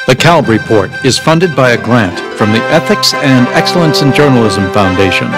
The Kalb Report is funded by a grant from the Ethics and Excellence in Journalism Foundation.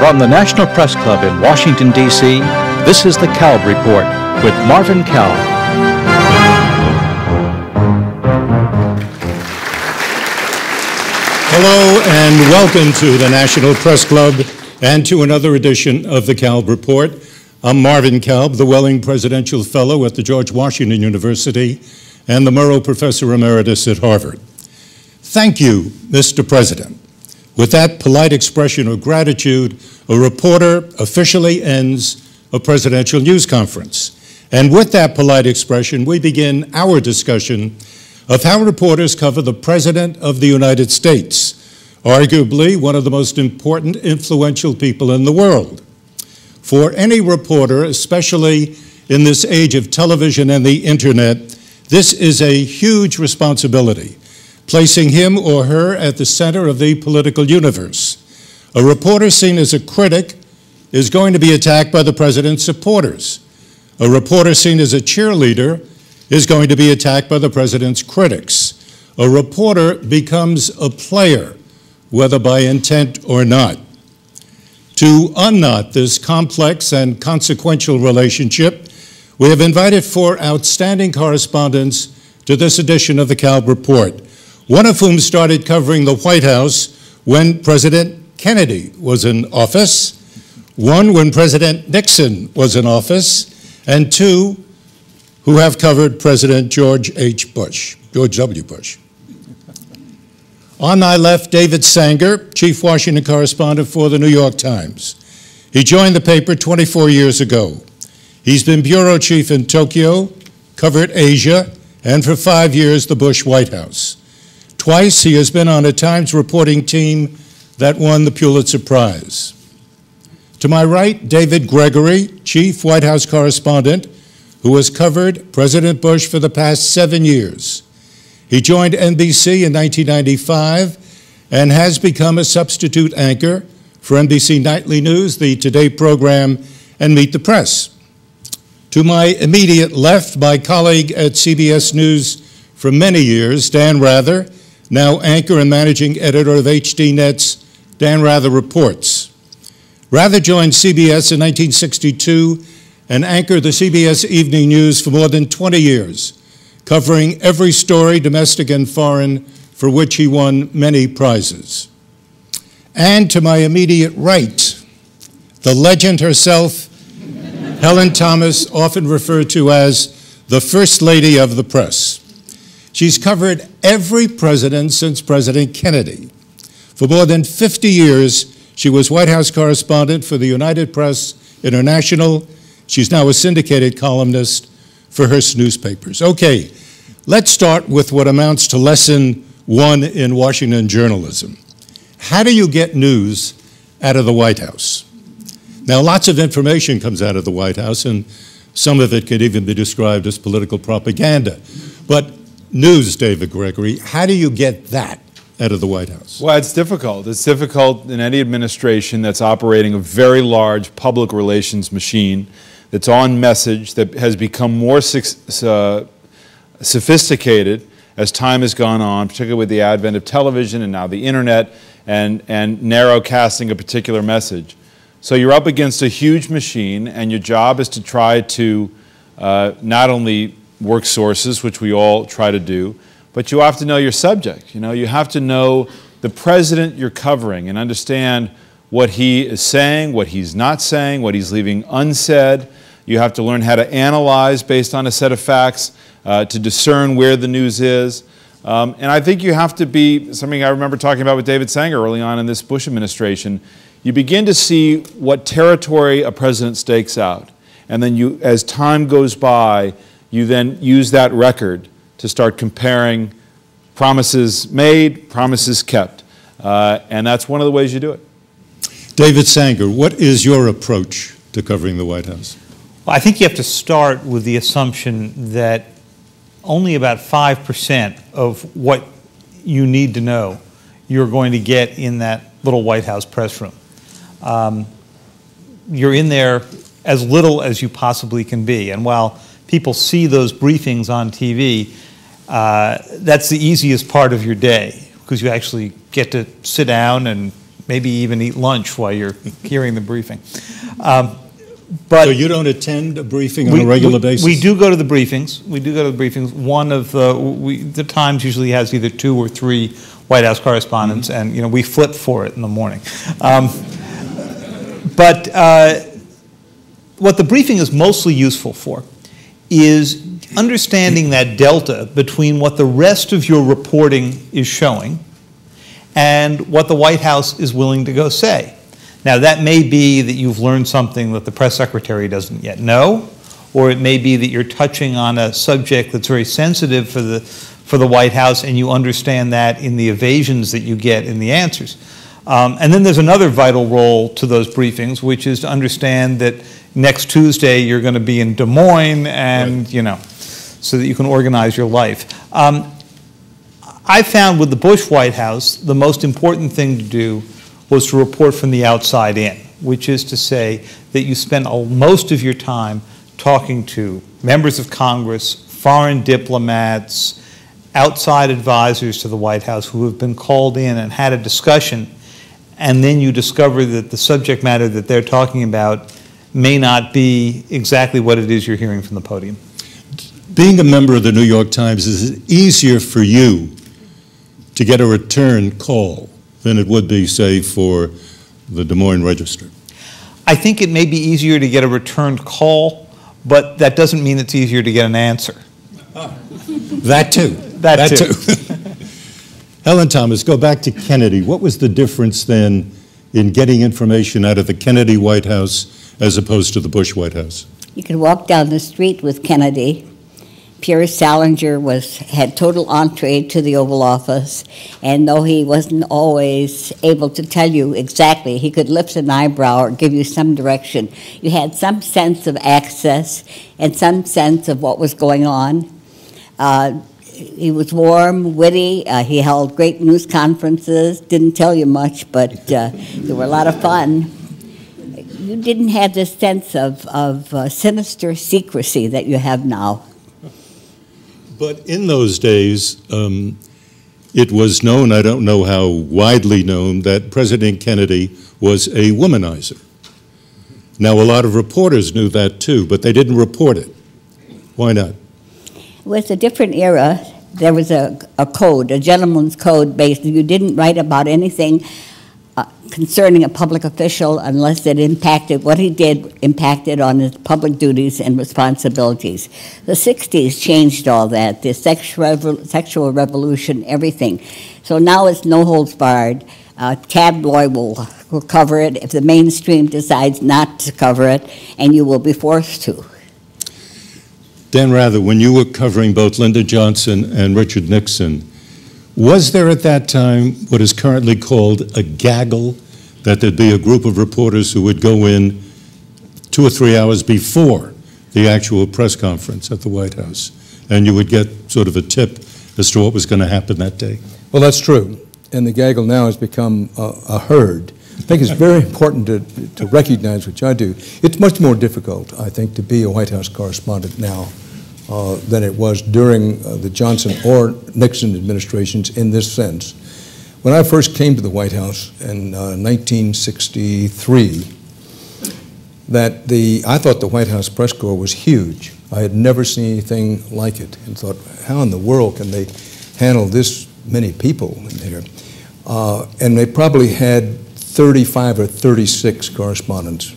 From the National Press Club in Washington, D.C., this is the Kalb Report with Marvin Kalb. Hello and welcome to the National Press Club and to another edition of the Kalb Report. I'm Marvin Kalb, the Welling Presidential Fellow at the George Washington University and the Murrow Professor Emeritus at Harvard. Thank you, Mr. President. With that polite expression of gratitude, a reporter officially ends a presidential news conference. And with that polite expression, we begin our discussion of how reporters cover the President of the United States, arguably one of the most important, influential people in the world. For any reporter, especially in this age of television and the internet, this is a huge responsibility, placing him or her at the center of the political universe. A reporter seen as a critic is going to be attacked by the president's supporters. A reporter seen as a cheerleader is going to be attacked by the president's critics. A reporter becomes a player, whether by intent or not. To unknot this complex and consequential relationship, we have invited four outstanding correspondents to this edition of the Kalb Report, one of whom started covering the White House when President Kennedy was in office, one when President Nixon was in office, and two who have covered President George W. Bush. On my left, David Sanger, Chief Washington Correspondent for the New York Times. He joined the paper 24 years ago. He's been Bureau Chief in Tokyo, covered Asia, and for 5 years, the Bush White House. Twice, he has been on a Times reporting team that won the Pulitzer Prize. To my right, David Gregory, Chief White House Correspondent, who has covered President Bush for the past 7 years. He joined NBC in 1995 and has become a substitute anchor for NBC Nightly News, the Today program, and Meet the Press. To my immediate left, my colleague at CBS News for many years, Dan Rather, now anchor and managing editor of HDNet's Dan Rather Reports. Rather joined CBS in 1962 and anchored the CBS Evening News for more than 20 years, covering every story, domestic and foreign, for which he won many prizes. And to my immediate right, the legend herself, Helen Thomas, often referred to as the First Lady of the Press. She's covered every president since President Kennedy. For more than 50 years, she was White House correspondent for the United Press International. She's now a syndicated columnist for Hearst newspapers. Okay, let's start with what amounts to lesson one in Washington journalism. How do you get news out of the White House? Now, lots of information comes out of the White House, and some of it could even be described as political propaganda. But news, David Gregory, how do you get that out of the White House? Well, it's difficult. It's difficult in any administration that's operating a very large public relations machine that's on message, that has become more sophisticated as time has gone on, particularly with the advent of television and now the internet and narrowcasting a particular message. So you're up against a huge machine, and your job is to try to not only work sources, which we all try to do, but you have to know your subject. You know, you have to know the president you're covering and understand what he is saying, what he's not saying, what he's leaving unsaid. You have to learn how to analyze based on a set of facts, to discern where the news is. And I think you have to be, something I remember talking about with David Sanger early on in this Bush administration, you begin to see what territory a president stakes out. And then you, as time goes by, you then use that record to start comparing promises made, promises kept. And that's one of the ways you do it. David Sanger, what is your approach to covering the White House? Well, I think you have to start with the assumption that only about 5% of what you need to know you're going to get in that little White House press room. You're in there as little as you possibly can be. And while people see those briefings on TV, that's the easiest part of your day, because you actually get to sit down and maybe even eat lunch while you're hearing the briefing. But so you don't attend a briefing on a regular basis? We do go to the briefings. We do go to the briefings. One of the Times usually has either 2 or 3 White House correspondents, and we flip for it in the morning. But what the briefing is mostly useful for is understanding that delta between what the rest of your reporting is showing and what the White House is willing to go say. Now, that may be that you've learned something that the press secretary doesn't yet know, or it may be that you're touching on a subject that's very sensitive for the White House, and you understand that in the evasions that you get in the answers. And then there's another vital role to those briefings, which is to understand that next Tuesday you're going to be in Des Moines, and so that you can organize your life. I found with the Bush White House, the most important thing to do was to report from the outside in, which is to say that you spend most of your time talking to members of Congress, foreign diplomats, outside advisors to the White House who have been called in and had a discussion, and then you discover that the subject matter that they're talking about may not be exactly what it is you're hearing from the podium. Being a member of the New York Times, is it easier for you to get a return call than it would be, say, for the Des Moines Register? I think it may be easier to get a returned call, but that doesn't mean it's easier to get an answer. That too. That too. Helen Thomas, go back to Kennedy. What was the difference then in getting information out of the Kennedy White House as opposed to the Bush White House? You could walk down the street with Kennedy. Pierre Salinger had total entree to the Oval Office, and though he wasn't always able to tell you exactly, he could lift an eyebrow or give you some direction. You had some sense of access and some sense of what was going on. He was warm, witty. He held great news conferences, didn't tell you much, but they were a lot of fun. You didn't have this sense of sinister secrecy that you have now. But in those days, it was known, I don't know how widely known, that President Kennedy was a womanizer. Now, a lot of reporters knew that too, but they didn't report it. Why not? It was a different era. There was a code, a gentleman's code, basically. You didn't write about anything concerning a public official unless it impacted, what he did impacted on his public duties and responsibilities. The 60s changed all that, the sexual revolution, everything. So now it's no holds barred. Tabloid will cover it if the mainstream decides not to cover it, and you will be forced to. Dan Rather, when you were covering both Lyndon Johnson and Richard Nixon, was there at that time what is currently called a gaggle, that there'd be a group of reporters who would go in 2 or 3 hours before the actual press conference at the White House, and you would get sort of a tip as to what was going to happen that day? Well, that's true, and the gaggle now has become a herd. I think it's very important to recognize, which I do. It's much more difficult, I think, to be a White House correspondent now than it was during the Johnson or Nixon administrations in this sense. When I first came to the White House in 1963, I thought the White House press corps was huge. I had never seen anything like it, and thought, how in the world can they handle this many people in there? And they probably had 35 or 36 correspondents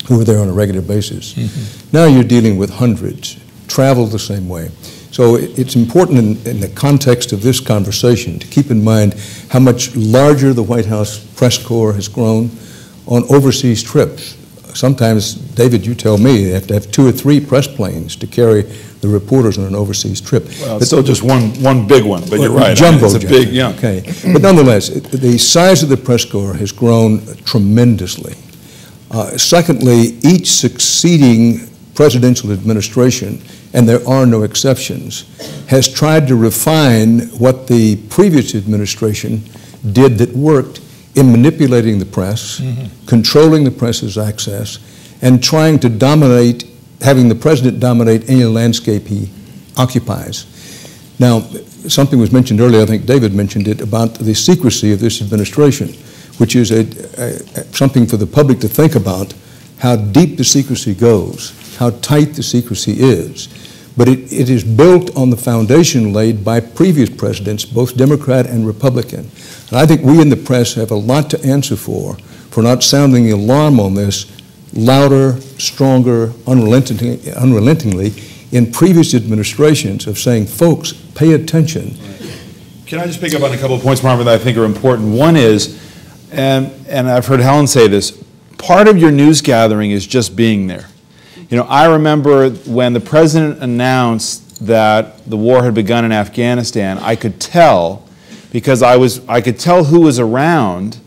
who were there on a regular basis. Mm-hmm. Now you're dealing with hundreds, travel the same way. So it's important in the context of this conversation to keep in mind how much larger the White House press corps has grown on overseas trips. Sometimes, David, you tell me, they have to have 2 or 3 press planes to carry the reporters on an overseas trip. Well, it's still just one big one, but you're right. Jumbo it's a big, yeah. Okay, but nonetheless, the size of the press corps has grown tremendously. Secondly, each succeeding presidential administration, and there are no exceptions, has tried to refine what the previous administration did that worked in manipulating the press, controlling the press's access, and trying to dominate, having the president dominate any landscape he occupies. Now, something was mentioned earlier, I think David mentioned it, about the secrecy of this administration, which is something for the public to think about, how deep the secrecy goes, how tight the secrecy is. But it is built on the foundation laid by previous presidents, both Democrat and Republican. And I think we in the press have a lot to answer for not sounding the alarm on this louder, stronger, unrelentingly in previous administrations of saying, folks, pay attention. Can I just pick up on a couple of points, Marvin, that I think are important? One is, and I've heard Helen say this, part of your news gathering is just being there. You know, I remember when the president announced that the war had begun in Afghanistan, I could tell, because I could tell who was around.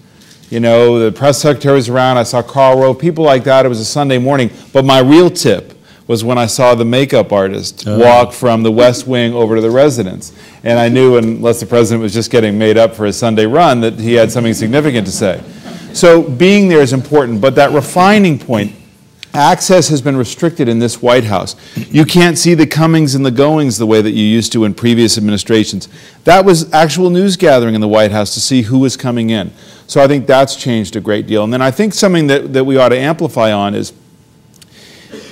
You know, the press secretary was around, I saw Karl Rove, people like that. It was a Sunday morning. But my real tip was when I saw the makeup artist walk from the West Wing over to the residence. And I knew, unless the president was just getting made up for his Sunday run, that he had something significant to say. So being there is important, but that refining point, access has been restricted in this White House. You can't see the comings and the goings the way that you used to in previous administrations. That was actual news gathering in the White House to see who was coming in. So I think that's changed a great deal. And then I think something that we ought to amplify on is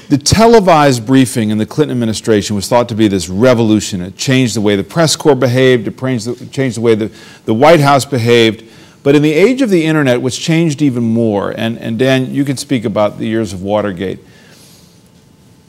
the televised briefing in the Clinton administration was thought to be this revolution. It changed the way the press corps behaved, it changed the way the White House behaved. But in the age of the internet, what's changed even more, and Dan, you can speak about the years of Watergate,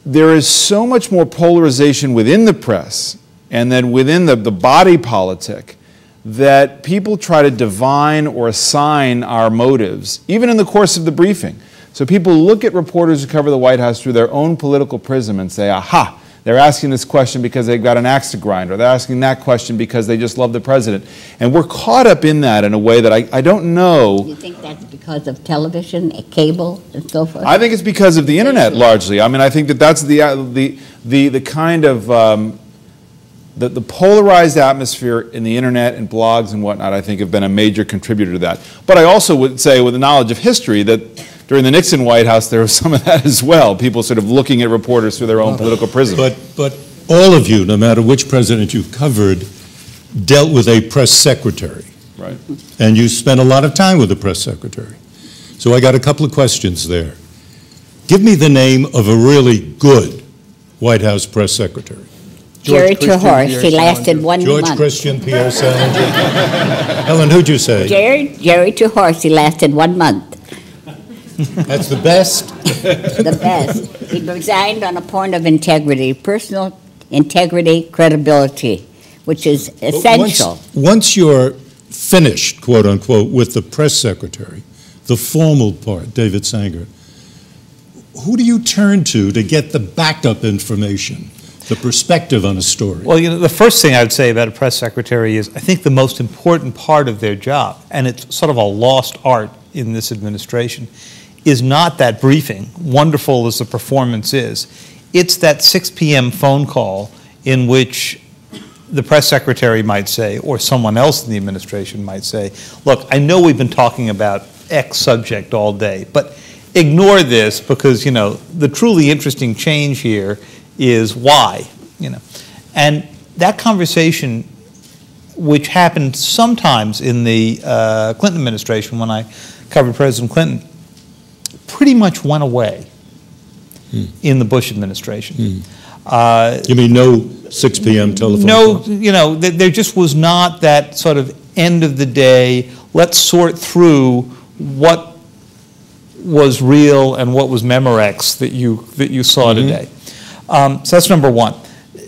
there is so much more polarization within the press and then within the body politic that people try to divine or assign our motives, even in the course of the briefing. So people look at reporters who cover the White House through their own political prism and say, aha, they're asking this question because they've got an axe to grind, or they're asking that question because they just love the president. And we're caught up in that in a way that I don't know. You think that's because of television, cable, and so forth? I think it's because of the internet, largely. I mean, I think that that's the kind of the polarized atmosphere in the internet and blogs and whatnot, I think, have been a major contributor to that. But I also would say, with the knowledge of history, that during the Nixon White House, there was some of that as well, people sort of looking at reporters through their own political prism. But all of you, no matter which president you covered, dealt with a press secretary. Right. And you spent a lot of time with the press secretary. So I got a couple of questions there. Give me the name of a really good White House press secretary. Jerry Tehorst, he lasted 1 month. George Christian, Pierre Salinger. Helen, who'd you say? Jerry Tehorst, he lasted 1 month. That's the best? The best. He resigned on a point of integrity, personal integrity, credibility, which is essential. Once you're finished, quote unquote, with the press secretary, the formal part, David Sanger, who do you turn to get the backup information, the perspective on a story? Well, you know, the first thing I would say about a press secretary is I think the most important part of their job, and it's sort of a lost art in this administration, is not that briefing, wonderful as the performance is. It's that 6 p.m. phone call in which the press secretary might say, or someone else in the administration might say, look, I know we've been talking about X subject all day, but ignore this because, you know, the truly interesting change here is Y, you know. And that conversation, which happened sometimes in the Clinton administration when I covered President Clinton, pretty much went away in the Bush administration. You mean no 6 p.m. telephone No, call? you know, there just was not that sort of end of the day, let's sort through what was real and what was Memorex that you saw today. So that's number one.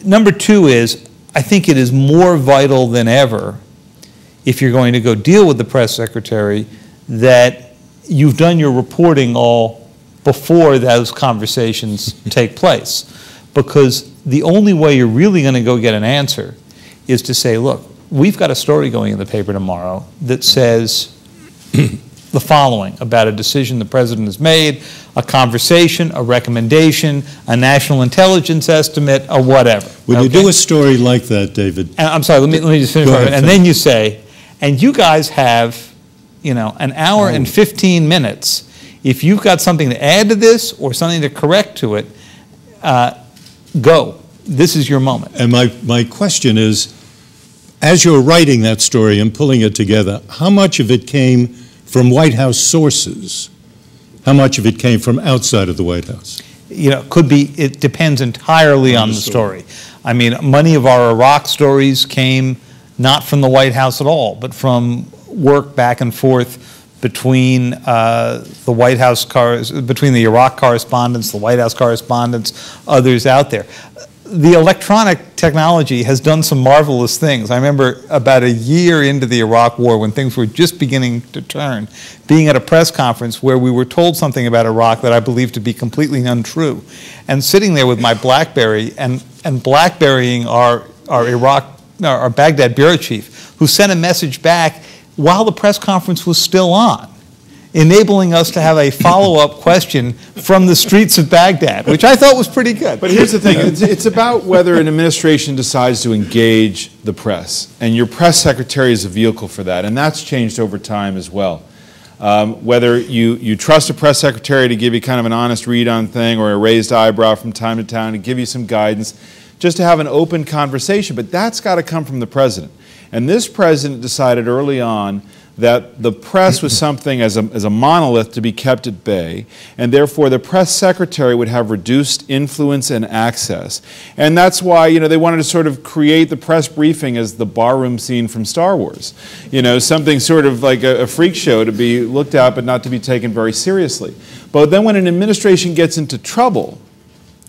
Number two is, I think it is more vital than ever, if you're going to go deal with the press secretary, that you've done your reporting all before those conversations take place. Because the only way you're really going to go get an answer is to say, look, we've got a story going in the paper tomorrow that says the following about a decision the president has made, a conversation, a recommendation, a national intelligence estimate, or whatever. When you do a story like that, David. And I'm sorry, let me just finish. And then you say, and you guys have, you know, an hour and 15 minutes. If you've got something to add to this or something to correct to it, go. This is your moment. And my question is, as you're writing that story and pulling it together, how much of it came from White House sources? How much of it came from outside of the White House? You know, could be, it depends entirely on the story. I mean, many of our Iraq stories came not from the White House at all, but from work back and forth between the White House, between the Iraq correspondents, the White House correspondents, others out there. The electronic technology has done some marvelous things. I remember about a year into the Iraq War, when things were just beginning to turn, being at a press conference where we were told something about Iraq that I believed to be completely untrue, and sitting there with my BlackBerry and BlackBerrying our Baghdad bureau chief, who sent a message back while the press conference was still on, enabling us to have a follow-up question from the streets of Baghdad, which I thought was pretty good. But here's the thing, it's about whether an administration decides to engage the press, and your press secretary is a vehicle for that, and that's changed over time as well. Whether you trust a press secretary to give you kind of an honest read on thing or a raised eyebrow from time to time to give you some guidance, just to have an open conversation, but that's got to come from the president. And this president decided early on that the press was something as a monolith to be kept at bay, and therefore the press secretary would have reduced influence and access. And that's why, you know, they wanted to sort of create the press briefing as the barroom scene from Star Wars. You know, something sort of like a freak show to be looked at but not to be taken very seriously. But then when an administration gets into trouble,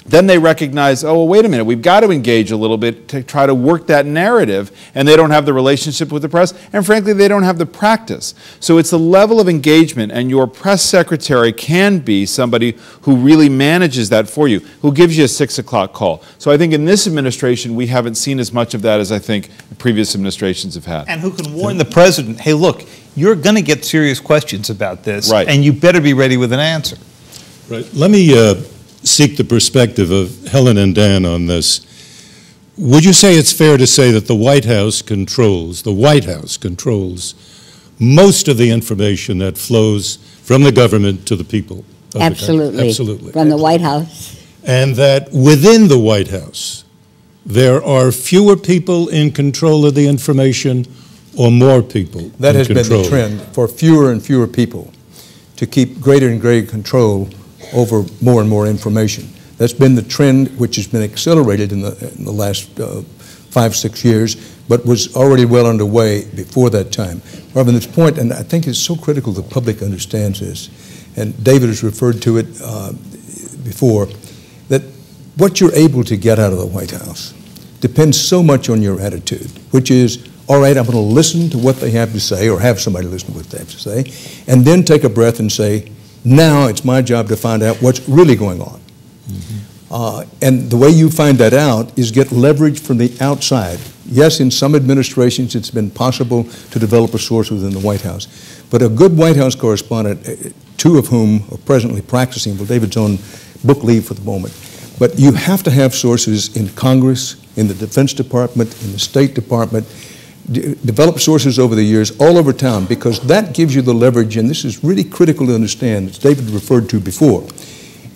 then they recognize, oh, well, wait a minute, we've got to engage a little bit to try to work that narrative, and they don't have the relationship with the press, and frankly, they don't have the practice. So it's the level of engagement, and your press secretary can be somebody who really manages that for you, who gives you a 6 o'clock call. So I think in this administration, we haven't seen as much of that as I think previous administrations have had. And who can warn the president, hey, look, you're going to get serious questions about this, right, and you better be ready with an answer. Right. Let me seek the perspective of Helen and Dan on this. Would you say it's fair to say that the White House controls most of the information that flows from the government to the people? Absolutely. Absolutely. From the White House. And that within the White House, there are fewer people in control of the information or more people That in has control? been the trend for fewer and fewer people to keep greater and greater control over more and more information. That's been the trend, which has been accelerated in the last 5-6 years, but was already well underway before that time. Marvin, this point, and I think it's so critical the public understands this, and David has referred to it before, that what you're able to get out of the White House depends so much on your attitude, which is, all right, I'm going to listen to what they have to say, or have somebody listen to what they have to say, and then take a breath and say, now it's my job to find out what's really going on. And the way you find that out is get leverage from the outside. Yes, in some administrations it's been possible to develop a source within the White House. But a good White House correspondent, two of whom are presently practicing, well, David's on book leave for the moment, but you have to have sources in Congress, in the Defense Department, in the State Department, develop sources over the years all over town, because that gives you the leverage, and this is really critical to understand, as David referred to before.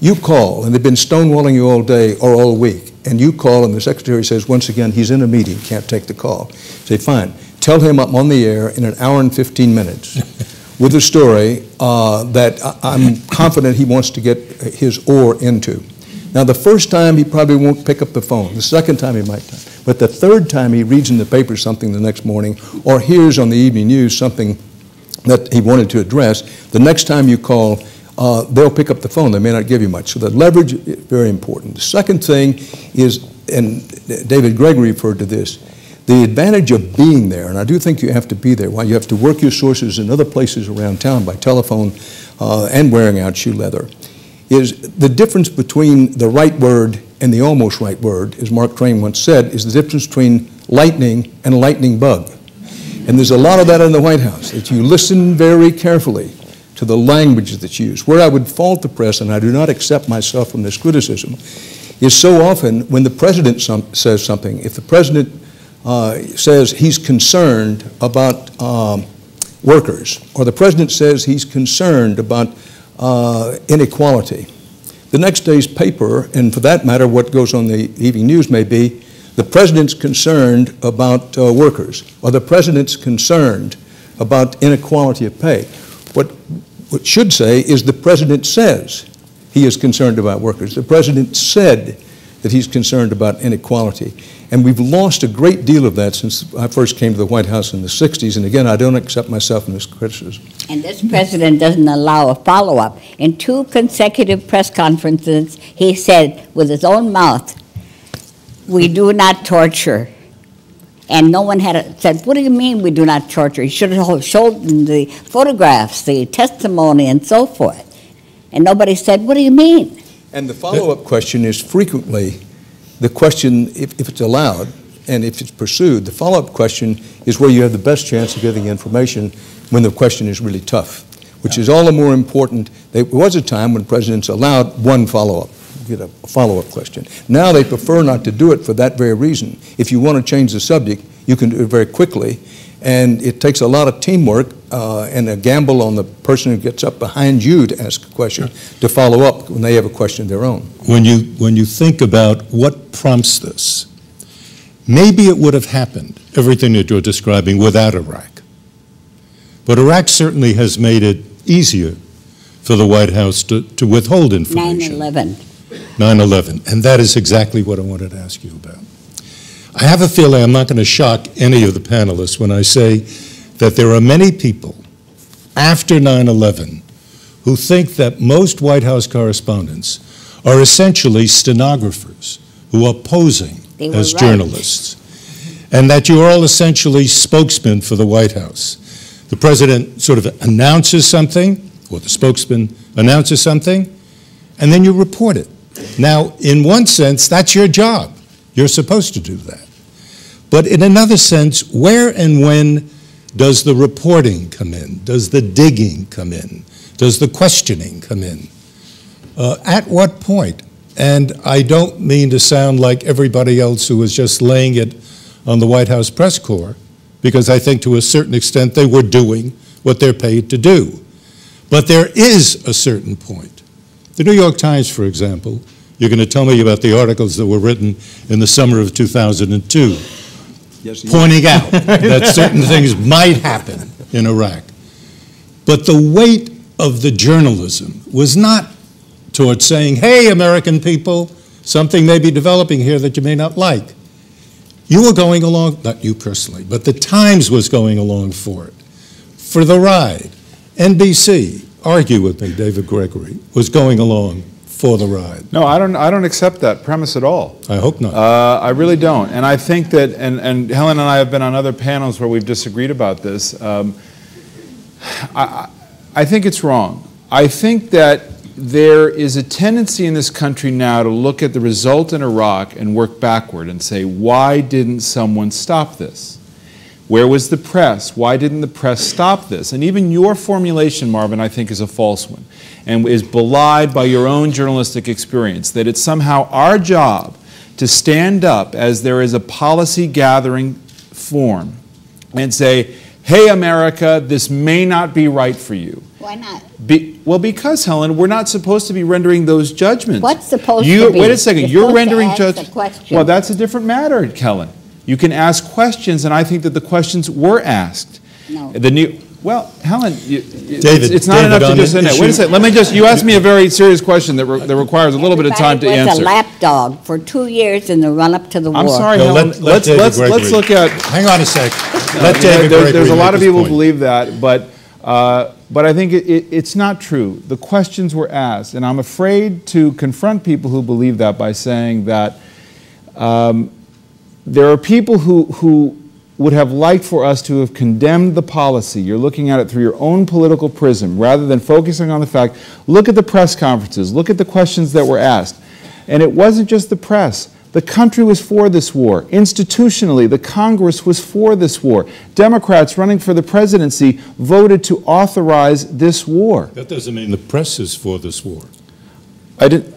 You call, and they've been stonewalling you all day or all week, and you call and the secretary says, once again, he's in a meeting, can't take the call. Say, fine, tell him I'm on the air in an hour and 15 minutes with a story that I'm confident he wants to get his oar into. Now, the first time he probably won't pick up the phone. The second time he might. But the third time he reads in the paper something the next morning or hears on the evening news something that he wanted to address, the next time you call, they'll pick up the phone. They may not give you much. So the leverage is very important. The second thing is, and David Gregory referred to this, the advantage of being there, and I do think you have to be there, while you have to work your sources in other places around town by telephone and wearing out shoe leather, is the difference between the right word and the almost right word, as Mark Twain once said, is the difference between lightning and a lightning bug. And there's a lot of that in the White House, that you listen very carefully to the language that's used. Where I would fault the press, and I do not accept myself from this criticism, is so often when the president says something, if the president says he's concerned about workers, or the president says he's concerned about inequality, the next day's paper, and for that matter what goes on the evening news may be, the president's concerned about workers, or the president's concerned about inequality of pay. What should say is the president says he is concerned about workers. The president said that he's concerned about inequality. And we've lost a great deal of that since I first came to the White House in the 60s. And again, I don't accept myself in this criticism. And this president doesn't allow a follow-up. In 2 consecutive press conferences, he said with his own mouth, "We do not torture." And no one had said, "What do you mean we do not torture?" He should have showed them the photographs, the testimony, and so forth. And nobody said, "What do you mean?" And the follow-up question is frequently the question, if it's allowed and if it's pursued, the follow-up question is where you have the best chance of getting information when the question is really tough, which is all the more important. There was a time when presidents allowed one follow-up. Get a follow-up question. Now they prefer not to do it for that very reason. If you want to change the subject, you can do it very quickly, and it takes a lot of teamwork and a gamble on the person who gets up behind you to ask a question to follow up when they have a question of their own. When you think about what prompts this, maybe it would have happened, everything that you're describing, without Iraq. But Iraq certainly has made it easier for the White House to withhold information. 9/11. 9/11, and that is exactly what I wanted to ask you about. I have a feeling I'm not going to shock any of the panelists when I say that there are many people after 9/11 who think that most White House correspondents are essentially stenographers who are posing as journalists, and that you're all essentially spokesmen for the White House. The president sort of announces something, or the spokesman announces something, and then you report it. Now, in one sense, that's your job. You're supposed to do that. But in another sense, where and when does the reporting come in? Does the digging come in? Does the questioning come in? At what point? And I don't mean to sound like everybody else who was just laying it on the White House press corps, because I think to a certain extent they were doing what they're paid to do. But there is a certain point. The New York Times, for example, you're going to tell me about the articles that were written in the summer of 2002, pointing out that certain things might happen in Iraq. But the weight of the journalism was not towards saying, hey, American people, something may be developing here that you may not like. You were going along, not you personally, but the Times was going along for it, for the ride. NBC, argue with me, David Gregory, was going along for the ride. No, I don't accept that premise at all. I hope not. I really don't. And I think that, and Helen and I have been on other panels where we've disagreed about this. I think it's wrong. I think that there is a tendency in this country now to look at the result in Iraq and work backward and say, why didn't someone stop this? Where was the press? Why didn't the press stop this? And even your formulation, Marvin, I think is a false one and is belied by your own journalistic experience, that it's somehow our job to stand up as there is a policy gathering form and say, hey, America, this may not be right for you. Why not? Well, because, Helen, we're not supposed to be rendering those judgments. What's supposed to be? Wait a second. You're rendering judgments. Question. Well, that's a different matter, Helen. You can ask questions, and I think that the questions were asked. No. Well, Helen, David, it's not enough to just say that. Wait a second. Let me just, you asked me a very serious question that requires a little bit of time to answer. Was a lapdog for 2 years in the run-up to the war. I'm sorry, no, Helen. Let's look at. Hang on a sec. Let David Gregory there's a lot of people who point. believe that, but I think it's not true. The questions were asked, and I'm afraid to confront people who believe that by saying that there are people who would have liked for us to have condemned the policy. You're looking at it through your own political prism rather than focusing on the fact, look at the press conferences, look at the questions that were asked. And it wasn't just the press. The country was for this war. Institutionally, the Congress was for this war. Democrats running for the presidency voted to authorize this war. That doesn't mean the press is for this war. I didn't.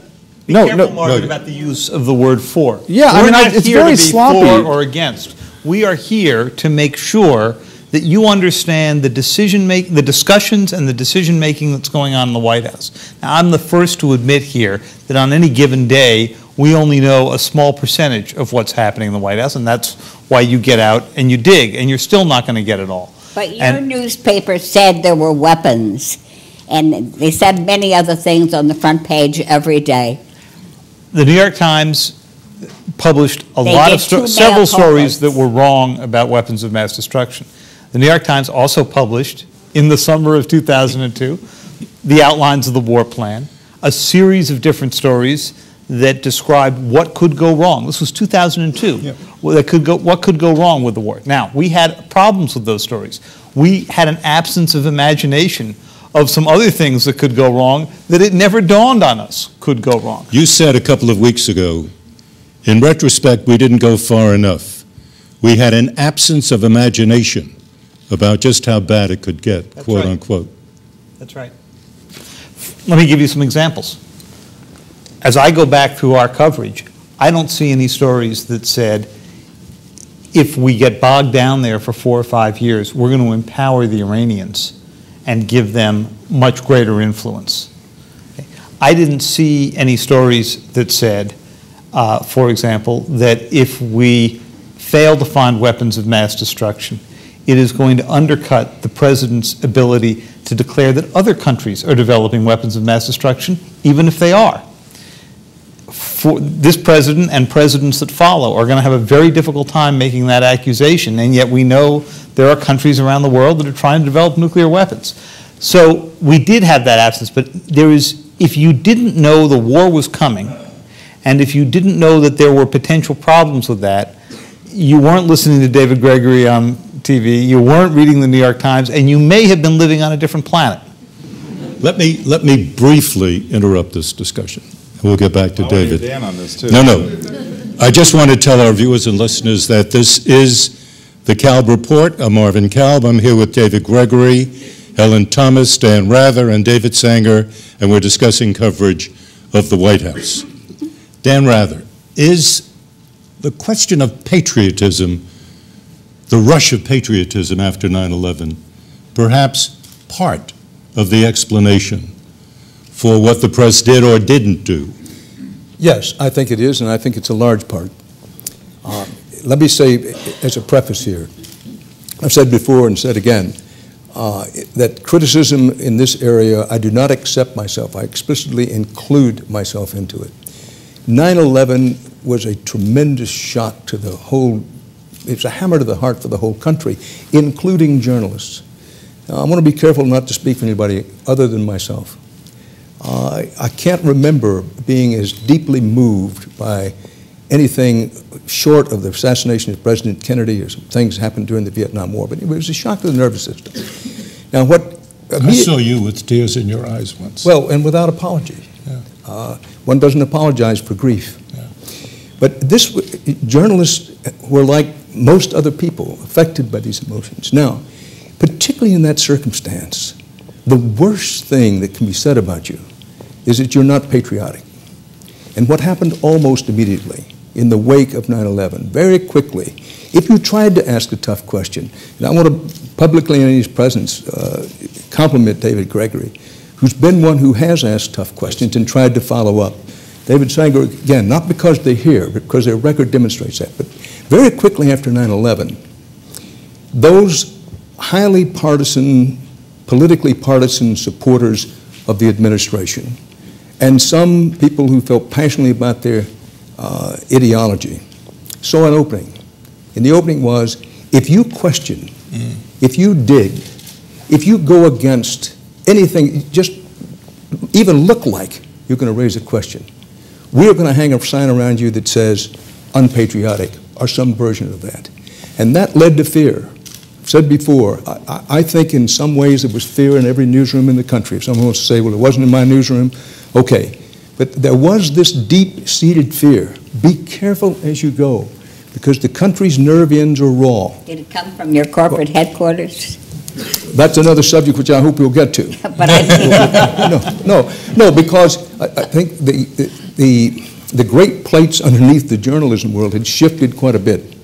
Be careful, Marvin, about the use of the word for. Yeah, I mean, it's very sloppy. For or against. We are here to make sure that you understand the the discussions and the decision making that's going on in the White House. Now, I'm the first to admit here that on any given day, we only know a small percentage of what's happening in the White House, and that's why you get out and you dig, and you're still not going to get it all. But your newspaper said there were weapons, and they said many other things on the front page every day. The New York Times published several stories that were wrong about weapons of mass destruction. The New York Times also published, in the summer of 2002, the outlines of the war plan, a series of different stories that described what could go wrong. This was 2002. Yeah. What could go wrong with the war? Now, we had problems with those stories. We had an absence of imagination of some other things that could go wrong that it never dawned on us could go wrong. You said a couple of weeks ago, in retrospect, we didn't go far enough. We had an absence of imagination about just how bad it could get, That's quote right. unquote. That's right. Let me give you some examples. As I go back through our coverage, I don't see any stories that said, if we get bogged down there for 4 or 5 years, we're going to empower the Iranians and give them much greater influence. Okay. I didn't see any stories that said, for example, that if we fail to find weapons of mass destruction, it is going to undercut the president's ability to declare that other countries are developing weapons of mass destruction, even if they are. For this president and presidents that follow are going to have a very difficult time making that accusation, and yet we know there are countries around the world that are trying to develop nuclear weapons. So we did have that absence, but if you didn't know the war was coming, and if you didn't know that there were potential problems with that, you weren't listening to David Gregory on TV, you weren't reading the New York Times, and you may have been living on a different planet. Let me briefly interrupt this discussion. We'll get back to David. Dan on this too. No. I just want to tell our viewers and listeners that this is the Kalb Report. I'm Marvin Kalb. I'm here with David Gregory, Helen Thomas, Dan Rather, and David Sanger, and we're discussing coverage of the White House. Dan Rather, is the question of patriotism, the rush of patriotism after 9/11, perhaps part of the explanation for what the press did or didn't do? Yes, I think it is, and I think it's a large part. Let me say, as a preface here, I've said before and said again, that criticism in this area, I do not accept myself. I explicitly include myself into it. 9/11 was a tremendous shock to the whole, it's a hammer to the heart for the whole country, including journalists. Now, I want to be careful not to speak for anybody other than myself. I can't remember being as deeply moved by anything short of the assassination of President Kennedy or some things happened during the Vietnam War, but it was a shock to the nervous system. Now, I saw you with tears in your eyes once. Well, and without apology. Yeah. One doesn't apologize for grief. Yeah. But journalists were like most other people affected by these emotions. Now, particularly in that circumstance, the worst thing that can be said about you is that you're not patriotic. And what happened almost immediately in the wake of 9/11, very quickly, if you tried to ask a tough question, and I want to publicly in his presence compliment David Gregory, who's been one who has asked tough questions and tried to follow up. David Sanger, again, not because they're here, but because their record demonstrates that, but very quickly after 9/11, those highly partisan, politically partisan supporters of the administration, and some people who felt passionately about their ideology, saw an opening. And the opening was, if you question, if you dig, if you go against anything, just even look like you're going to raise a question, we're going to hang a sign around you that says unpatriotic or some version of that. And that led to fear. I've said before, I think in some ways there was fear in every newsroom in the country. If someone wants to say, well, it wasn't in my newsroom, okay. But there was this deep-seated fear. Be careful as you go, because the country's nerve ends are raw. Did it come from your corporate headquarters? That's another subject which I hope we'll get to. But I No, because I think the great plates underneath the journalism world had shifted quite a bit.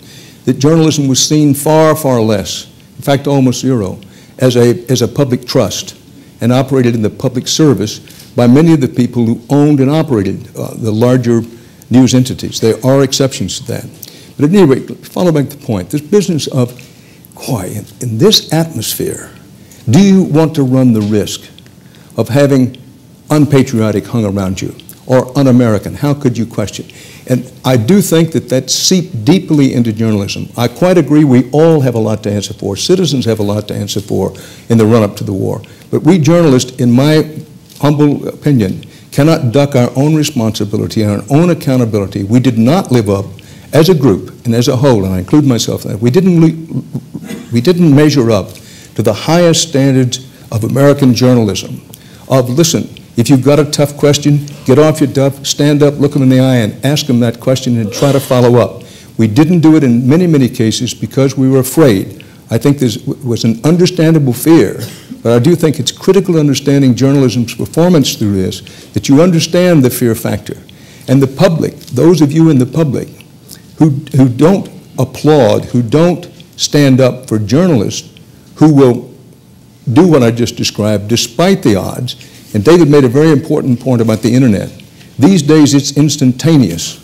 That journalism was seen far, far less, in fact almost zero, as a public trust and operated in the public service by many of the people who owned and operated the larger news entities. There are exceptions to that. But at any rate, follow back the point, this business of, boy, in this atmosphere, do you want to run the risk of having unpatriotic hung around you or un-American? How could you question? And I do think that that seeped deeply into journalism. I quite agree we all have a lot to answer for. Citizens have a lot to answer for in the run-up to the war. But we journalists, in my humble opinion, cannot duck our own responsibility and our own accountability. We did not live up as a group and as a whole, and I include myself in that. We didn't measure up to the highest standards of American journalism, of listen, if you've got a tough question, get off your duff, stand up, look them in the eye, and ask them that question and try to follow up. We didn't do it in many, many cases because we were afraid. I think there was an understandable fear, but I do think it's critical understanding journalism's performance through this, that you understand the fear factor. And the public, those of you in the public who don't applaud, who don't stand up for journalists who will do what I just described despite the odds. And David made a very important point about the internet. These days it's instantaneous.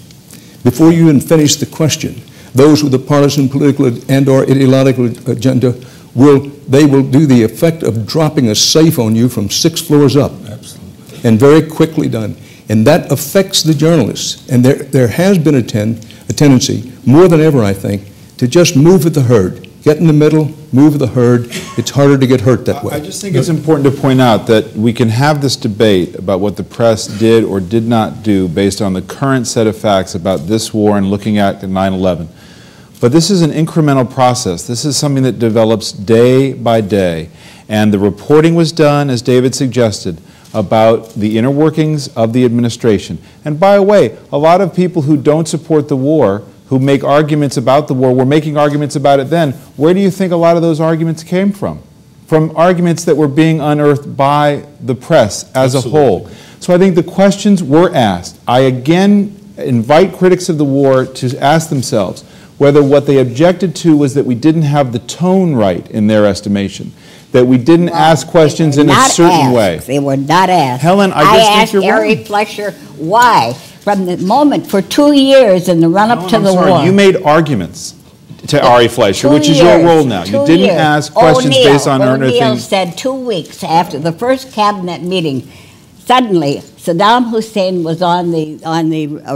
Before you even finish the question, those with a partisan, political, and or ideological agenda will do the effect of dropping a safe on you from 6 floors up. Absolutely. And very quickly done. And that affects the journalists. And there has been a tendency, more than ever I think, to just move with the herd. Get in the middle, move with the herd. It's harder to get hurt that way. I just think it's important to point out that we can have this debate about what the press did or did not do based on the current set of facts about this war and looking at 9/11. But this is an incremental process. This is something that develops day by day. And the reporting was done, as David suggested, about the inner workings of the administration. And by the way, a lot of people who don't support the war, who make arguments about the war, were making arguments about it then. Where do you think a lot of those arguments came from? From arguments that were being unearthed by the press as a whole. So I think the questions were asked. I again invite critics of the war to ask themselves whether what they objected to was that we didn't have the tone right in their estimation, that we didn't ask questions in a certain way. They were not asked. Helen, I just think you're asked Harry wrong. Fleischer why. From the moment, for 2 years in the run-up to the war. You made arguments to Ari Fleischer, which is your role now. You didn't ask questions based on unearthing. O'Neill said 2 weeks after the first cabinet meeting, suddenly Saddam Hussein was on the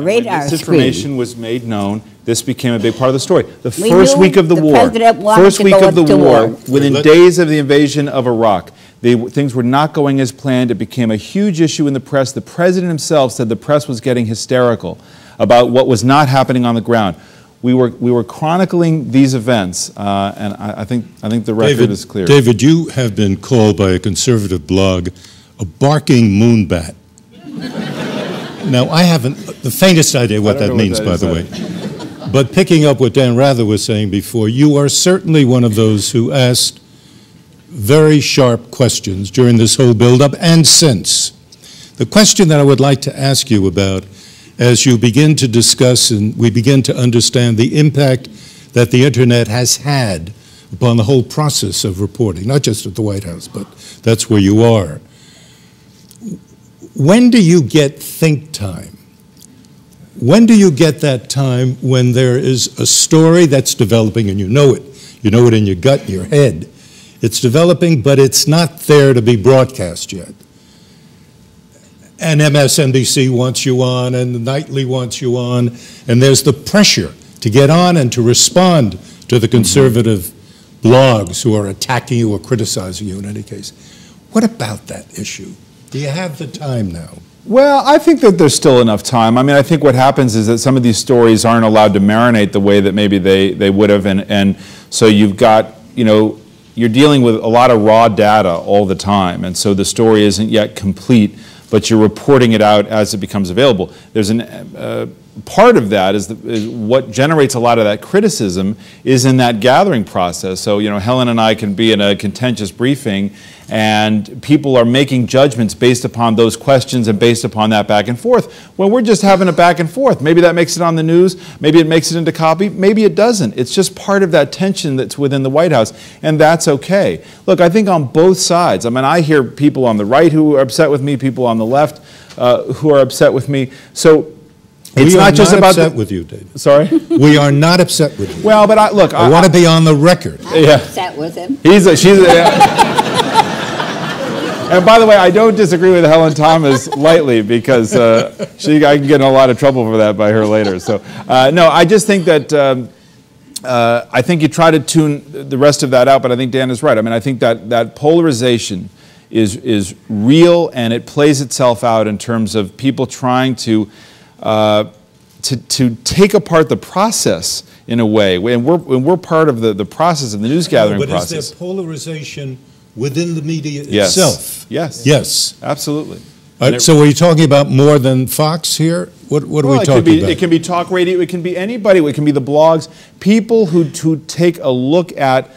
radar When this screen. information was made known, this became a big part of the story. The We first knew week of the the war, president wanted to go to war. within days of the invasion of Iraq, things were not going as planned. It became a huge issue in the press. The president himself said the press was getting hysterical about what was not happening on the ground. We were chronicling these events, and I think the record is clear. David, you have been called by a conservative blog a barking moonbat. Now, I haven't the faintest idea what that means, by the way. But picking up what Dan Rather was saying before, you are certainly one of those who asked very sharp questions during this whole build-up and since. The question that I would like to ask you about as you begin to discuss and we begin to understand the impact that the Internet has had upon the whole process of reporting, not just at the White House, but that's where you are. When do you get think time? When do you get that time when there is a story that's developing and you know it? You know it in your gut, in your head. It's developing, but it's not there to be broadcast yet. And MSNBC wants you on, and the Nightly wants you on, and there's the pressure to get on and to respond to the conservative blogs who are attacking you or criticizing you in any case. What about that issue? Do you have the time now? Well, I think that there's still enough time. I mean, I think what happens is that some of these stories aren't allowed to marinate the way that maybe they would have, and so you've got, you know, you're dealing with a lot of raw data all the time, and so the story isn't yet complete. but you're reporting it out as it becomes available. There's part of that is what generates a lot of that criticism is in that gathering process. So, you know, Helen and I can be in a contentious briefing and people are making judgments based upon those questions and based upon that back and forth. When we're just having a back and forth, maybe that makes it on the news, maybe it makes it into copy, maybe it doesn't. It's just part of that tension that's within the White House, and that's okay. Look, I think on both sides, I mean, I hear people on the right who are upset with me, people on the left who are upset with me. So it's not just about upset with you, David. Sorry? We are not upset with you. Well, but I want to be on the record. I'm upset with him. And by the way, I don't disagree with Helen Thomas lightly because I can get in a lot of trouble for that by her later. So no, I just think that I think you try to tune the rest of that out, but I think Dan is right. I mean, I think that polarization is real, and it plays itself out in terms of people trying to take apart the process in a way, and we're part of the process of the news gathering process. But is there polarization within the media itself? Yes. Yes. Absolutely. So are you talking about more than Fox here? What are we talking about? It can be talk radio. It can be anybody. It can be the blogs. People who take a look at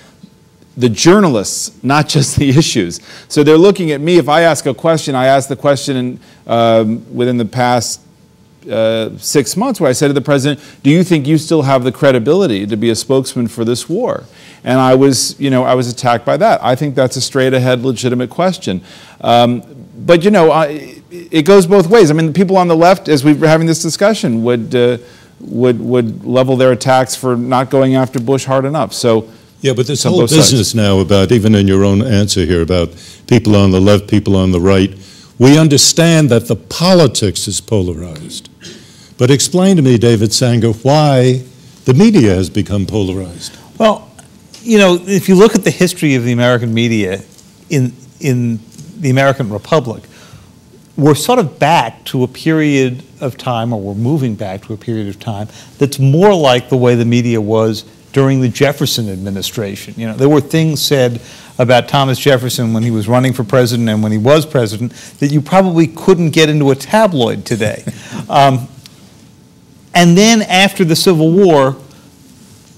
the journalists, not just the issues. So they're looking at me. If I ask a question, I asked the question within the past 6 months where I said to the president, do you think you still have the credibility to be a spokesman for this war? And I was attacked by that. I think that's a straight ahead legitimate question. But you know, it goes both ways. I mean, people on the left, as we were having this discussion, would level their attacks for not going after Bush hard enough. So yeah, but this whole business now about, even in your own answer here, about people on the left, people on the right, we understand that the politics is polarized. But explain to me, David Sanger, why the media has become polarized. Well, you know, if you look at the history of the American media in the American Republic, we're sort of back to a period of time, or we're moving back to a period of time that's more like the way the media was during the Jefferson administration. You know, there were things said about Thomas Jefferson when he was running for president and when he was president that you probably couldn't get into a tabloid today. And then after the Civil War,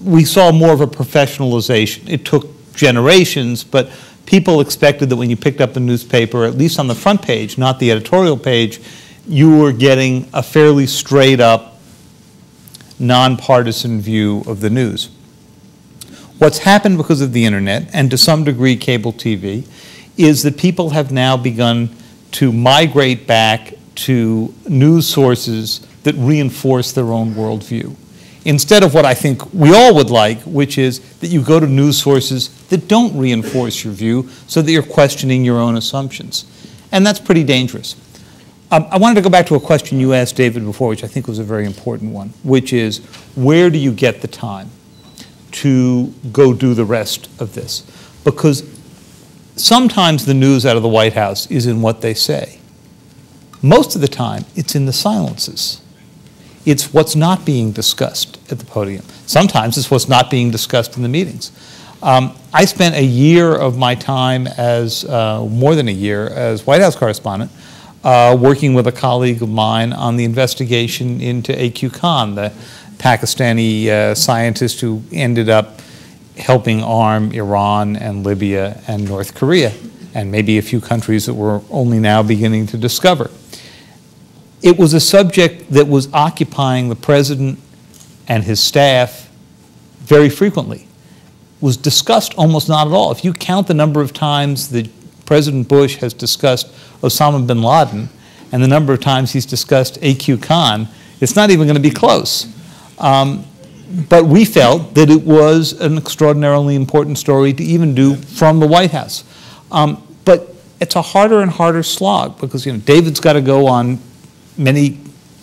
we saw more of a professionalization. It took generations, but people expected that when you picked up the newspaper, at least on the front page, not the editorial page, you were getting a fairly straight up, nonpartisan view of the news. What's happened because of the internet, and to some degree cable TV, is that people have now begun to migrate back to news sources that reinforce their own worldview. Instead of what I think we all would like, which is that you go to news sources that don't reinforce your view so that you're questioning your own assumptions. And that's pretty dangerous. I wanted to go back to a question you asked, David, before, which I think was a very important one, which is, where do you get the time to go do the rest of this? Because sometimes the news out of the White House is in what they say. Most of the time, it's in the silences. It's what's not being discussed at the podium. Sometimes it's what's not being discussed in the meetings. I spent a year of my time as, more than a year, as White House correspondent, working with a colleague of mine on the investigation into A.Q. Khan, the Pakistani scientist who ended up helping arm Iran and Libya and North Korea, and maybe a few countries that we're only now beginning to discover. It was a subject that was occupying the president and his staff very frequently. It was discussed almost not at all. If you count the number of times that President Bush has discussed Osama bin Laden and the number of times he's discussed A.Q. Khan, it's not even going to be close. But we felt that it was an extraordinarily important story to even do from the White House. But it's a harder and harder slog because, you know, David's got to go on many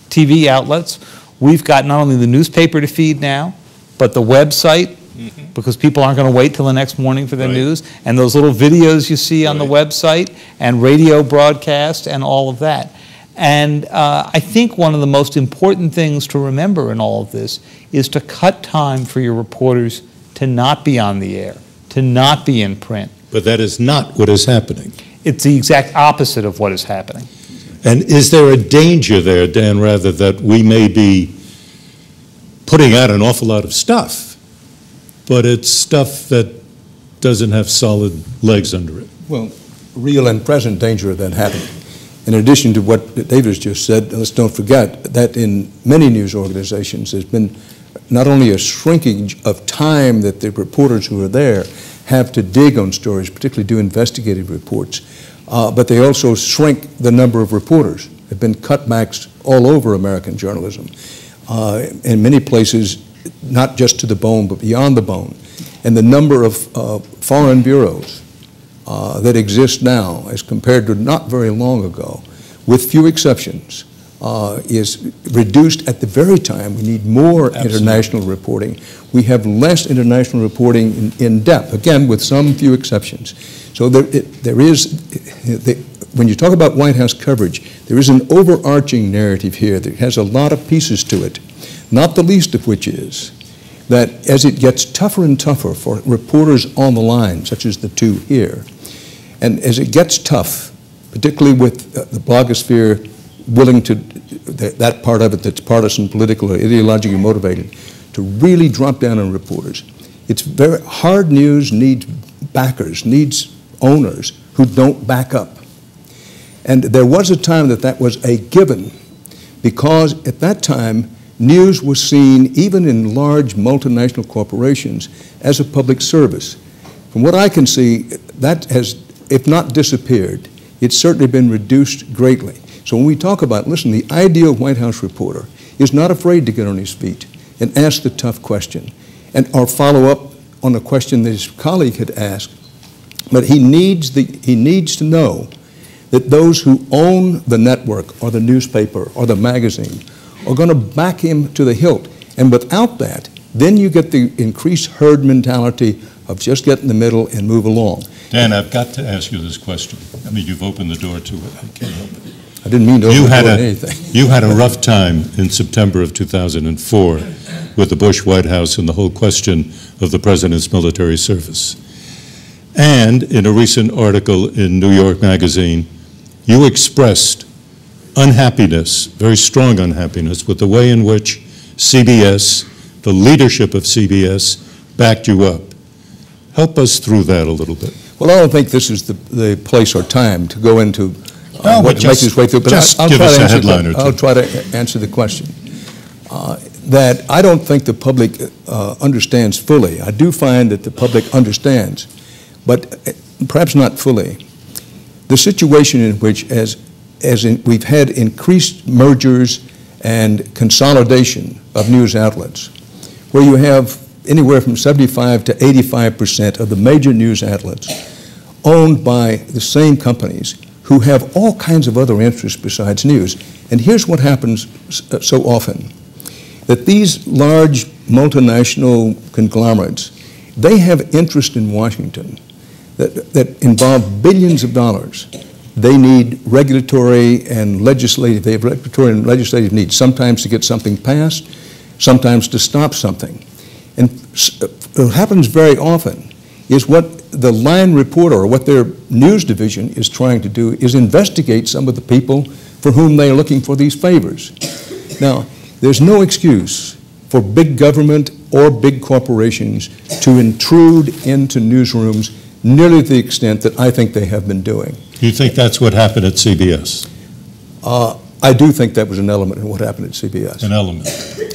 TV outlets. We've got not only the newspaper to feed now, but the website, because people aren't going to wait till the next morning for the news, and those little videos you see on the website, and radio broadcast, and all of that. And I think one of the most important things to remember in all of this is to cut time for your reporters to not be on the air, to not be in print. But that is not what is happening. It's the exact opposite of what is happening. And is there a danger there, Dan Rather, that we may be putting out an awful lot of stuff, but it's stuff that doesn't have solid legs under it? Well, real and present danger of that happening. In addition to what David just said, let's don't forget that in many news organizations, there's been not only a shrinkage of time that the reporters who are there have to dig on stories, particularly do investigative reports, but they also shrink the number of reporters. There have been cutbacks all over American journalism. In many places, not just to the bone, but beyond the bone. And the number of foreign bureaus that exist now, as compared to not very long ago, with few exceptions, is reduced at the very time we need more international reporting. We have less international reporting in depth, again, with some few exceptions. So there is, when you talk about White House coverage, there is an overarching narrative here that has a lot of pieces to it, not the least of which is that as it gets tougher and tougher for reporters on the line, such as the two here, and as it gets tough, particularly with the blogosphere willing to, that part of it that's partisan, political, or ideologically motivated, to really drop down on reporters. It's very hard news needs backers, needs owners who don't back up. And there was a time that that was a given, because at that time, news was seen, even in large multinational corporations, as a public service. From what I can see, that has, if not disappeared, it's certainly been reduced greatly. So when we talk about, listen, the ideal White House reporter is not afraid to get on his feet and ask the tough question, or follow up on a question that his colleague had asked. But he needs to know that those who own the network or the newspaper or the magazine are going to back him to the hilt. And without that, then you get the increased herd mentality of just get in the middle and move along. Dan, I've got to ask you this question. I mean, you've opened the door to it. I can't help it. I didn't mean to open the door to anything. You had a rough time in September of 2004 with the Bush White House and the whole question of the president's military service. And in a recent article in New York Magazine, you expressed unhappiness, very strong unhappiness, with the way in which CBS, the leadership of CBS, backed you up. Help us through that a little bit. Well, I don't think this is the place or time to go into what makes its way through. But I'll give us a headline or two. I'll try to answer the question. That I don't think the public understands fully. I do find that the public understands, but perhaps not fully, the situation in which, we've had increased mergers and consolidation of news outlets, where you have anywhere from 75 to 85% of the major news outlets owned by the same companies who have all kinds of other interests besides news. And here's what happens so often, that these large multinational conglomerates, they have interest in Washington that involve billions of dollars. They need regulatory and legislative, they have regulatory and legislative needs, sometimes to get something passed, sometimes to stop something. And what happens very often is what the line reporter or what their news division is trying to do is investigate some of the people for whom they are looking for these favors. Now, there's no excuse for big government or big corporations to intrude into newsrooms nearly to the extent that I think they have been doing. You think that's what happened at CBS? I do think that was an element of what happened at CBS. An element.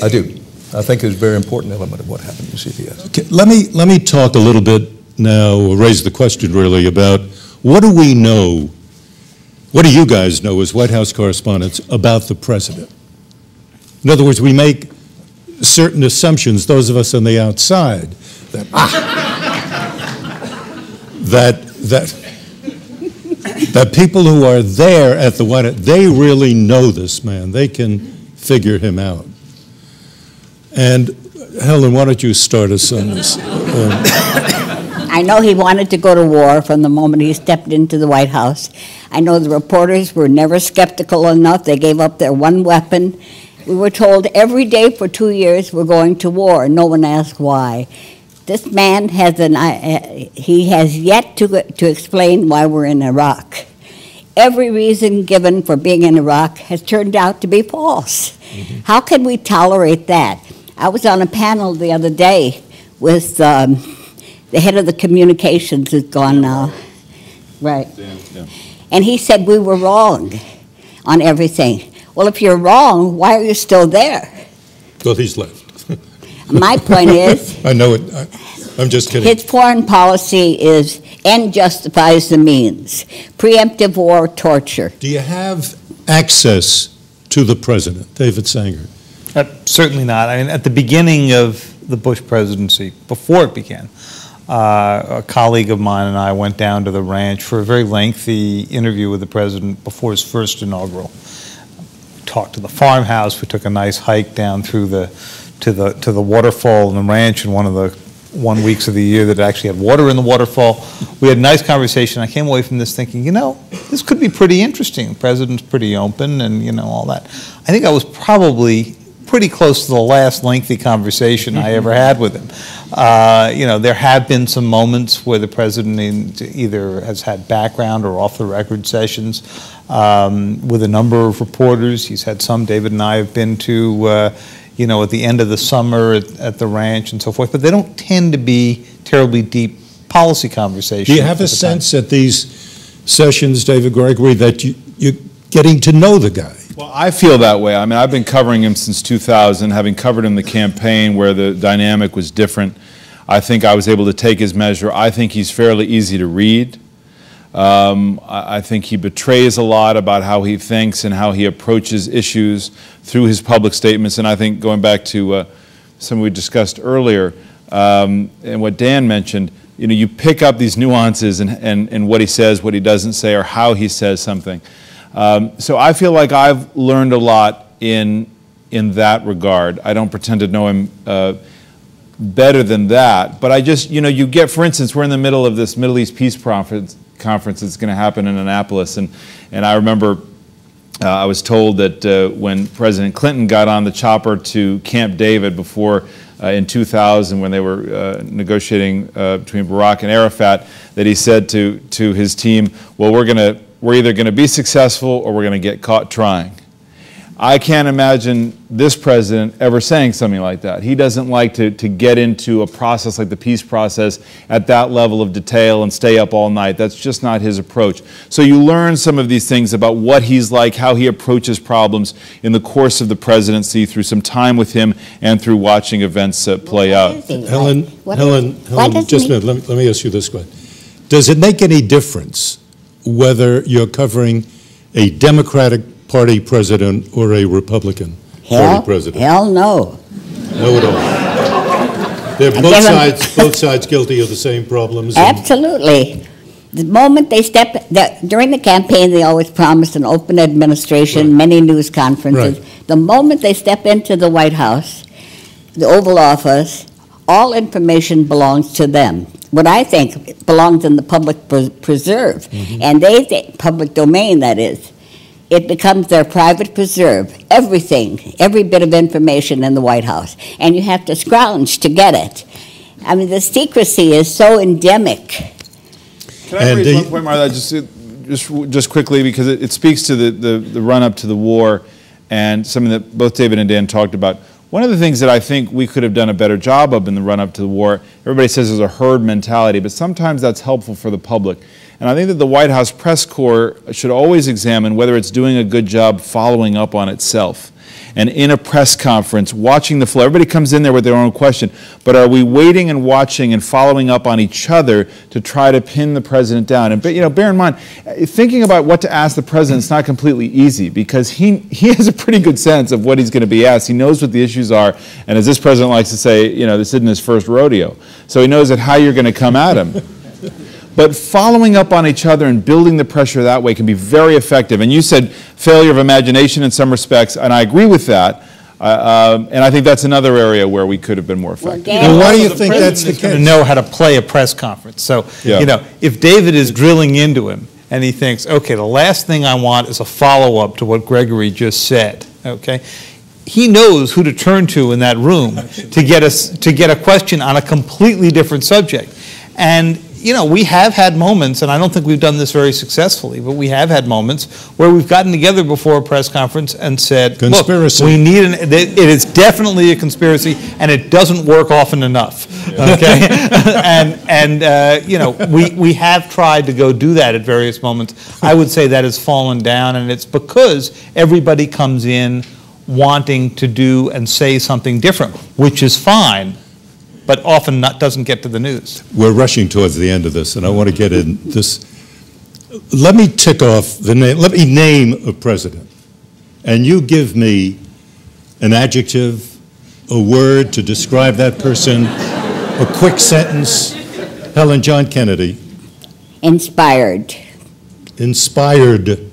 I do. I think it's a very important element of what happened at CBS. Okay, let me talk a little bit now, or raise the question really, about what do we know, what do you guys know as White House correspondents about the president? In other words, we make certain assumptions, those of us on the outside, that that people who are there at the White House, they really know this man. They can figure him out. And Helen, why don't you start us on this? I know he wanted to go to war from the moment he stepped into the White House. I know the reporters were never skeptical enough. They gave up their one weapon. We were told every day for 2 years we're going to war. No one asked why. This man has he has yet to explain why we're in Iraq. every reason given for being in Iraq has turned out to be false. How can we tolerate that? I was on a panel the other day with the head of the communications, who's gone now. Right. Yeah. And he said we were wrong on everything. Well, if you're wrong, why are you still there? Well, he's left. My point is, I know it. I'm just kidding. his foreign policy is end justifies the means. Preemptive war, torture. Do you have access to the president, David Sanger? Certainly not. I mean, at the beginning of the Bush presidency, before it began, a colleague of mine and I went down to the ranch for a very lengthy interview with the president before his first inaugural. We talked to the farmhouse. We took a nice hike down through to the waterfall in the ranch in one of the 1 weeks of the year that actually had water in the waterfall. We had a nice conversation. I came away from this thinking, this could be pretty interesting. The president's pretty open and, all that. I think I was probably pretty close to the last lengthy conversation I ever had with him. There have been some moments where the president either has had background or off-the-record sessions with a number of reporters. He's had some David and I have been to, at the end of the summer at the ranch and so forth, but they don't tend to be terribly deep policy conversations. Do you have a sense at these sessions, David Gregory, that you're getting to know the guy? Well, I feel that way. I mean, I've been covering him since 2000, having covered him the campaign where the dynamic was different. I think I was able to take his measure. I think he's fairly easy to read. I think he betrays a lot about how he thinks and how he approaches issues through his public statements. And I think going back to something we discussed earlier and what Dan mentioned, you pick up these nuances in what he says, what he doesn't say, or how he says something. So I feel like I've learned a lot in that regard. I don't pretend to know him better than that, but I just, you get, for instance, we're in the middle of this Middle East Peace Conference that's going to happen in Annapolis, and I remember I was told that when President Clinton got on the chopper to Camp David before in 2000 when they were negotiating between Barack and Arafat, that he said to his team, well, we're either going to be successful or we're going to get caught trying. I can't imagine this president ever saying something like that. He doesn't like to get into a process like the peace process at that level of detail and stay up all night. That's just not his approach. So you learn some of these things about what he's like, how he approaches problems in the course of the presidency through some time with him and through watching events play out. Helen, just a minute, let me ask you this question. Does it make any difference whether you're covering a Democratic Party president or a Republican Party president? Hell no. No at all. They're both sides guilty of the same problems. Absolutely. The moment they during the campaign, they always promised an open administration, right. Many news conferences. Right. The moment they step into the White House, the Oval Office, all information belongs to them. What I think belongs in the public preserve, and they think, public domain, that is. It becomes their private preserve, everything, every bit of information in the White House. And you have to scrounge to get it. I mean, the secrecy is so endemic. Can I raise one point, Martha, just quickly, because it speaks to the run-up to the war and something that both David and Dan talked about. One of the things that I think we could have done a better job of in the run-up to the war, everybody says there's a herd mentality, but sometimes that's helpful for the public. And I think that the White House press corps should always examine whether it's doing a good job following up on itself. And in a press conference, watching the flow, everybody comes in there with their own question, but are we waiting and watching and following up on each other to try to pin the president down? And bear in mind, thinking about what to ask the president is not completely easy because he has a pretty good sense of what he's going to be asked. He knows what the issues are, and as this president likes to say, this isn't his first rodeo. So he knows how you're going to come at him. But following up on each other and building the pressure that way can be very effective. And you said failure of imagination in some respects, and I agree with that. And I think that's another area where we could have been more effective. Well, why do you think that's the case? To know how to play a press conference. So, if David is drilling into him and he thinks, okay, the last thing I want is a follow-up to what Gregory just said, okay? He knows who to turn to in that room to get a question on a completely different subject. And you know, we have had moments, and I don't think we've done this very successfully, but we have had moments where we've gotten together before a press conference and said, conspiracy. Look, we need it is definitely a conspiracy, and it doesn't work often enough, okay? You know, we have tried to go do that at various moments. I would say that has fallen down, and it's because everybody comes in wanting to do and say something different, which is fine, but often doesn't get to the news. We're rushing towards the end of this, and I want to get in this. Let me tick off the name. Let me name a president, and you give me an adjective, a word to describe that person, a quick sentence. Helen, John Kennedy. Inspired. Inspired.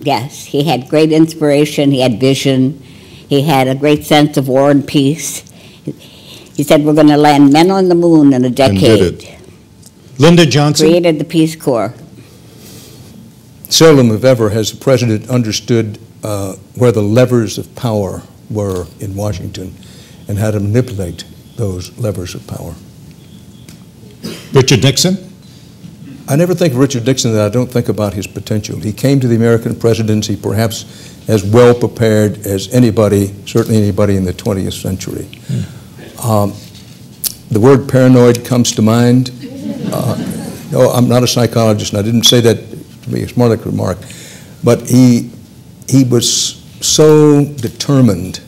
Yes, he had great inspiration, he had vision, he had a great sense of war and peace. He said, we're going to land men on the moon in a decade. And did it. Lyndon Johnson. Created the Peace Corps. Seldom, if ever, has a president understood where the levers of power were in Washington and how to manipulate those levers of power. Richard Nixon. I never think of Richard Nixon that I don't think about his potential. He came to the American presidency perhaps as well prepared as anybody, certainly anybody in the 20th century. The word paranoid comes to mind. No, I'm not a psychologist, and I didn't say that to be a smart remark, but he was so determined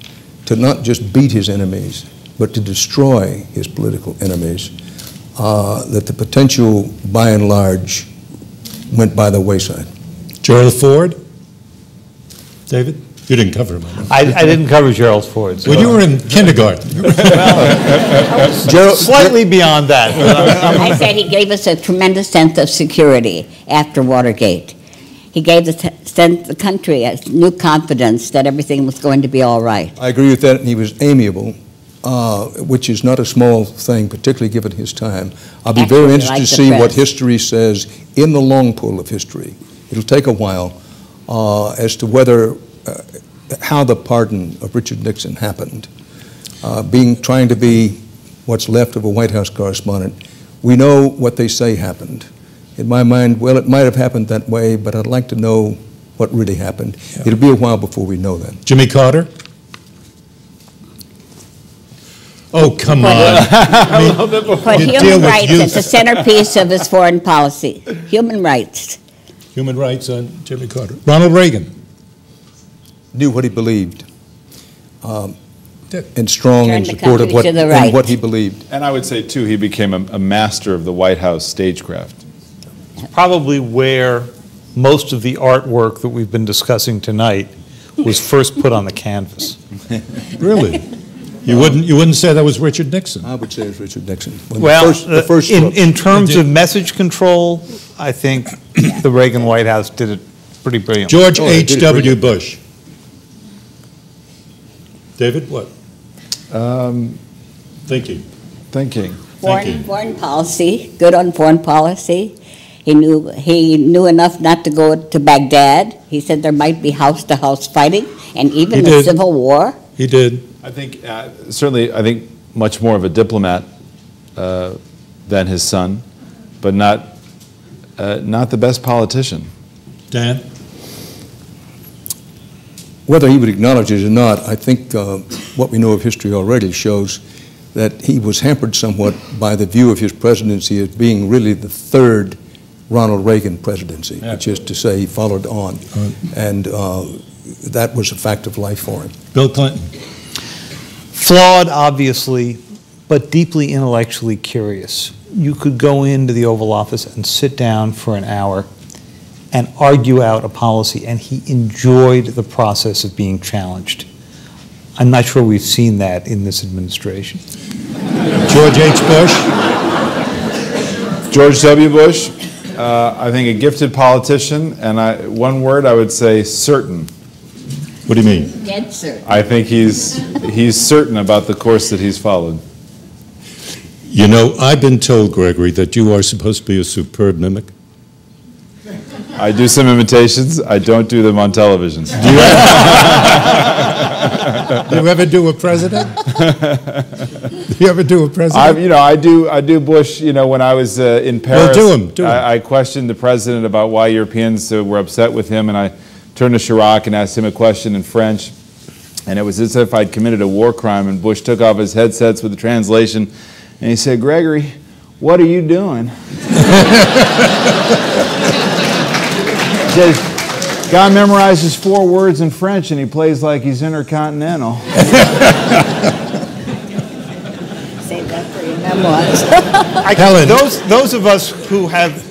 to not just beat his enemies, but to destroy his political enemies, that the potential, by and large, went by the wayside. Gerald Ford. David? You didn't cover him. I didn't cover Gerald Ford. So when you were in kindergarten. Slightly beyond that. I said he gave us a tremendous sense of security after Watergate. He gave the country a new confidence that everything was going to be all right. I agree with that, and he was amiable, which is not a small thing, particularly given his time. I'll be very interested to see what history says in the long pull of history. It'll take a while as to whether how the pardon of Richard Nixon happened. Trying to be what's left of a White House correspondent, we know what they say happened. In my mind, well, it might have happened that way, but I'd like to know what really happened. Yeah. It'll be a while before we know that. Jimmy Carter? Oh, come on. Put human rights at the centerpiece of his foreign policy. Human rights. Human rights on Jimmy Carter. Ronald Reagan. Knew what he believed. And strong in Turned the support of country to the right. what he believed. And I would say, too, he became a master of the White House stagecraft. Probably where most of the artwork that we've been discussing tonight was first put on the canvas. Really? You wouldn't say that was Richard Nixon? I would say it was Richard Nixon. Well, in terms of message control, I think the Reagan White House did it pretty brilliantly. George H.W. Bush. David, what? Thinking. Foreign policy, good on foreign policy. He knew enough not to go to Baghdad. He said there might be house-to-house fighting and even a civil war. He did. I think, certainly, I think much more of a diplomat than his son, but not the best politician. Dan? Whether he would acknowledge it or not, I think what we know of history already shows that he was hampered somewhat by the view of his presidency as being really the third Ronald Reagan presidency, which is to say he followed on. And that was a fact of life for him. Bill Clinton. Flawed, obviously, but deeply intellectually curious. You could go into the Oval Office and sit down for an hour and argue out a policy, and he enjoyed the process of being challenged. I'm not sure we've seen that in this administration. George H. Bush. George W. Bush, I think a gifted politician, and one word I would say, certain. What do you mean? Dead certain. I think he's certain about the course that he's followed. You know, I've been told, Gregory, that you are supposed to be a superb mimic. I do some imitations. I don't do them on television. Do you ever do a president? Do you ever do a president? I do Bush. When I was in Paris, well, do him. I questioned the president about why Europeans were upset with him, and I turned to Chirac and asked him a question in French, and it was as if I'd committed a war crime. And Bush took off his headsets with the translation, and he said, "Gregory, what are you doing?" He says, "Guy memorizes 4 words in French and he plays like he's intercontinental." Save that for your memoirs. Helen. Those of us who have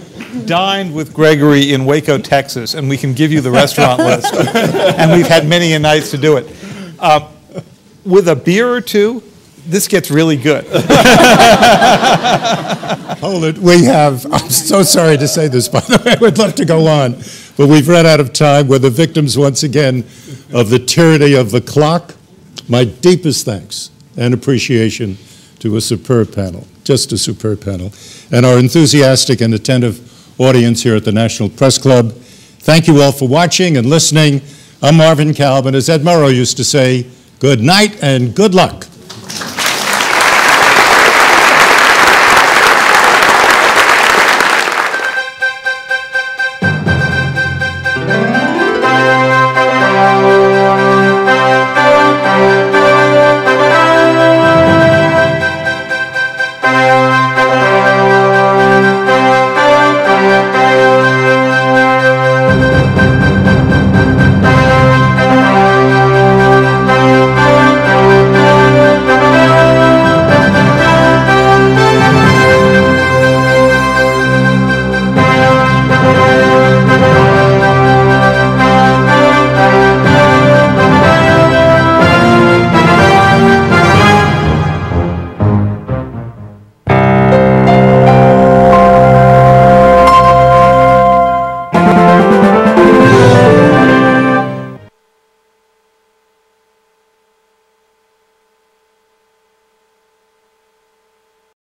dined with Gregory in Waco, Texas, and we can give you the restaurant list, and we've had many a nights to do it. With a beer or two, this gets really good. Hold it. I'm so sorry to say this, by the way, I would love to go on, but we've run out of time. We're the victims, once again, of the tyranny of the clock. My deepest thanks and appreciation to a superb panel, just a superb panel, and our enthusiastic and attentive audience here at the National Press Club. Thank you all for watching and listening. I'm Marvin Kalb, and as Ed Murrow used to say, good night and good luck.